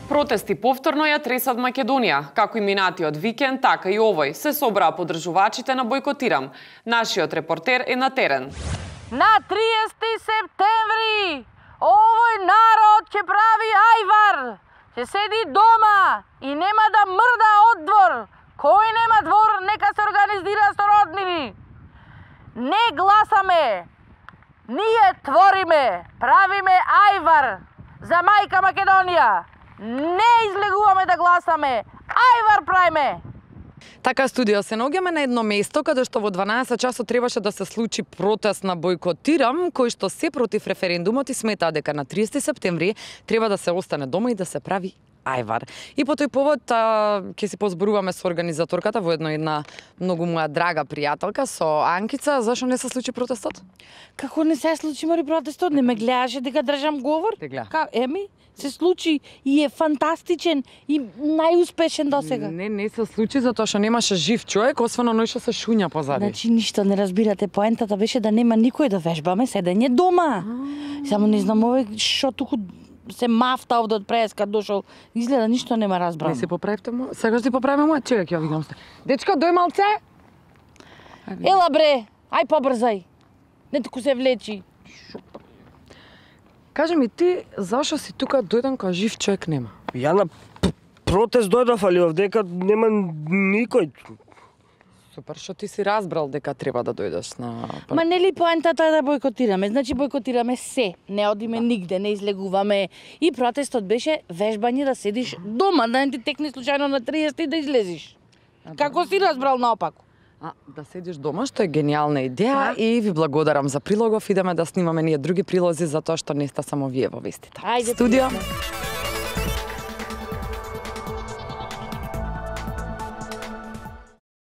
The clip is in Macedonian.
Протести повторно ја тресат Македонија. Како и минатиот викенд, така и овој се собраа поддржувачите на Бојкотирам. Нашиот репортер е на терен. На 30 септември овој народ ќе прави ајвар. Ќе седи дома и нема да мрда од двор. Кој нема двор, нека се организира со роднини. Не гласаме. Ние твориме, правиме ајвар за мајка Македонија. Не излегуваме да гласаме, ајвар правиме. Така, студио, се наоѓаме на едно место каде што во 12 часот требаше да се случи протест на Бојкотирам, кој што се против референдумот и сметаа дека на 30 септември треба да се остане дома и да се прави ајвар. И по тој повод ќе се позборуваме со организаторката, воедно една многу моја драга пријателка, со Анкица. Зашо не се случи протестот? Како не се случи мори протестот? Не ме гледаше дека држам говор? Те гледа. Се случи и е фантастичен и најуспешен до сега. Не се случи затоа што немаше жив човек, освен оној што се шуња позади. Значи ништо не разбирате, поентата беше да нема никој да вежбаме седење дома. Само не знам овој што туку се мафта овде од преска дошол. Изгледа ништо нема разбрано. Не се поправите му? Сега ќе поправиме му? Чекај, ќе ја викам сте. Дечко, дој малце? Ела бре, ај побрзај. Не туку се влечи. Кажи ми ти, зашо си тука дојден кога жив човек нема? Ја на протест дојдов, али овдека нема никој. Супер, што ти си разбрал дека треба да дојдеш на... Ма нели поентата е да бојкотираме? Значи бојкотираме се, не одиме нигде, не излегуваме. И протестот беше вежбање да седиш дома, да не ти текне случајно на 30 и да излезиш. Како си разбрал наопаку? Да седиш дома, што е гениална идеја и ви благодарам за прилогов. Идеме да снимаме ние други прилози за тоа што не сте само вие во вестите. Ајде. Студио.